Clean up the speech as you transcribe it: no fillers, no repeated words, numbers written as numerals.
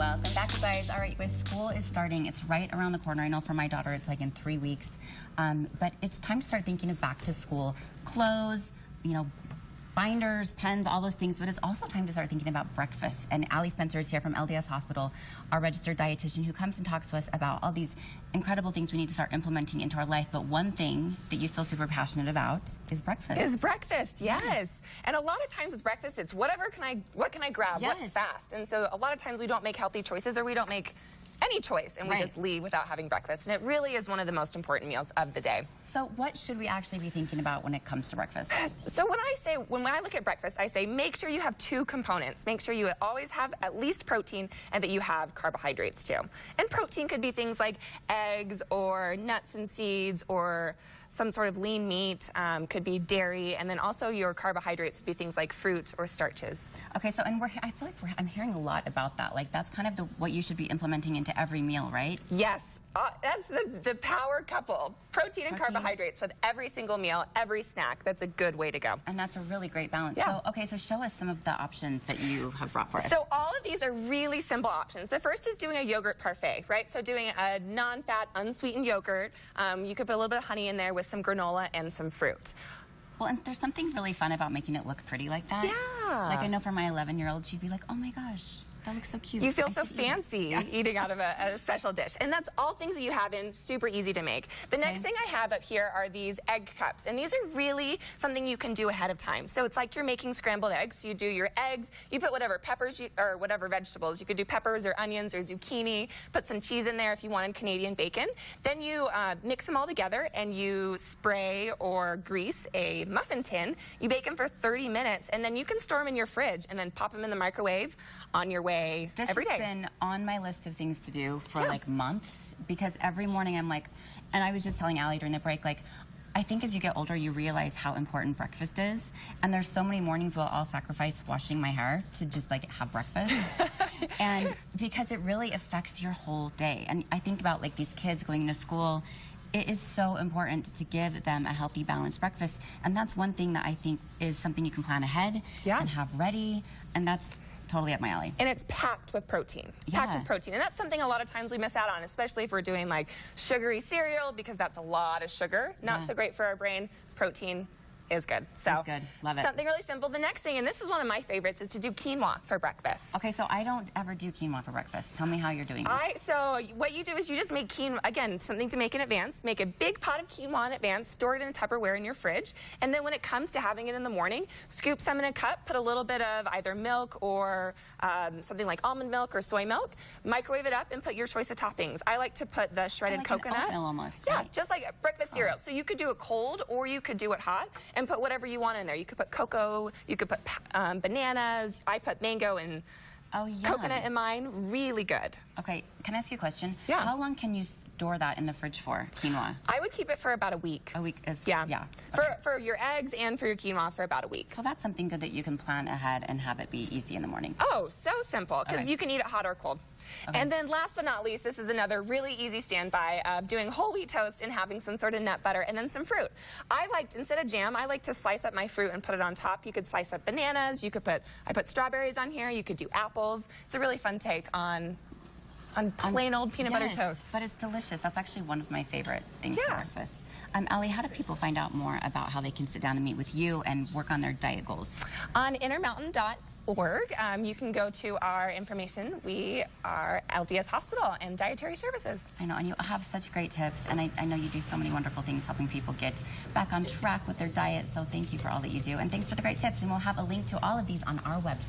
Welcome back, you guys. All right, you guys, school is starting. It's right around the corner. I know for my daughter, it's like in 3 weeks. But it's time to start thinking of back to school clothes, you know, binders, pens, all those things, but it's also time to start thinking about breakfast. And Allie Spencer is here from LDS Hospital, our registered dietitian, who comes and talks to us about all these incredible things we need to start implementing into our life. But one thing that you feel super passionate about is breakfast. Is breakfast, yes. And a lot of times with breakfast, it's what can I grab, Yes. what's fast? And so a lot of times we don't make healthy choices, or we don't make any choice, and we just leave without having breakfast. And it really is one of the most important meals of the day. So what should we actually be thinking about when it comes to breakfast? So when I look at breakfast, I say make sure you have 2 components. Make sure you always have at least protein and that you have carbohydrates too. And protein could be things like eggs or nuts and seeds or some sort of lean meat, could be dairy, and then also your carbohydrates would be things like fruit or starches. Okay, so I feel like I'm hearing a lot about that. Like that's kind of what you should be implementing into every meal, right? Yes. That's the power couple. Protein and carbohydrates with every single meal, every snack. That's a good way to go. And that's a really great balance. Yeah. So, okay, so show us some of the options that you have brought for us. So all of these are really simple options. The first is doing a yogurt parfait, right? So doing a non-fat, unsweetened yogurt. You could put a little bit of honey in there with some granola and some fruit. Well, and there's something really fun about making it look pretty like that. Yeah. Like I know for my 11-year-old, she'd be like, oh my gosh, that looks so cute. You feel so fancy eating out of a special dish. And that's all things that you have in, super easy to make. The next thing I have up here are these egg cups. And these are really something you can do ahead of time. So it's like you're making scrambled eggs. You do your eggs, you put whatever peppers or whatever vegetables. You could do peppers or onions or zucchini, put some cheese in there if you wanted Canadian bacon. Then you mix them all together and you spray or grease a muffin tin. You bake them for 30 minutes and then you can store them in your fridge and then pop them in the microwave on your way every day. This has been on my list of things to do for like months, because every morning I'm like, and I was just telling Allie during the break, like, I think as you get older, you realize how important breakfast is. And there's so many mornings where I'll sacrifice washing my hair to just like have breakfast. And because it really affects your whole day. And I think about like these kids going into school, it is so important to give them a healthy, balanced breakfast. And that's one thing that I think is something you can plan ahead and have ready. And that's totally up my alley. And it's packed with protein. Packed with protein. And that's something a lot of times we miss out on, especially if we're doing like sugary cereal, because that's a lot of sugar. Not so great for our brain. Protein is good. So it's good. Love it. Something really simple. The next thing, and this is one of my favorites, is to do quinoa for breakfast. Okay, so I don't ever do quinoa for breakfast. Tell me how you're doing this. So what you do is you just make quinoa, again, something to make in advance. Make a big pot of quinoa in advance, store it in a Tupperware in your fridge, and then when it comes to having it in the morning, scoop some in a cup, put a little bit of either milk or something like almond milk or soy milk, microwave it up, and put your choice of toppings. I like to put the shredded coconut. An oatmeal almost, yeah, right? just like a breakfast cereal. So you could do it cold or you could do it hot and put whatever you want in there. You could put cocoa, you could put bananas. I put mango and coconut in mine. Really good. Okay, can I ask you a question? Yeah. How long can you store that in the fridge for, quinoa? I would keep it for about a week. A week is, yeah. For your eggs and for your quinoa for about a week. So that's something good that you can plan ahead and have it be easy in the morning. Oh, so simple, because you can eat it hot or cold. And then last but not least, this is another really easy standby of doing whole wheat toast and having some sort of nut butter and then some fruit. Instead of jam, I like to slice up my fruit and put it on top. You could slice up bananas, I put strawberries on here, you could do apples. It's a really fun take on plain old peanut butter toast. But it's delicious. That's actually one of my favorite things for breakfast. Allie, how do people find out more about how they can sit down and meet with you and work on their diet goals? On intermountain.org, you can go to our information. We are LDS Hospital and Dietary Services. I know, and you have such great tips, and I know you do so many wonderful things helping people get back on track with their diet, so thank you for all that you do, and thanks for the great tips, and we'll have a link to all of these on our website.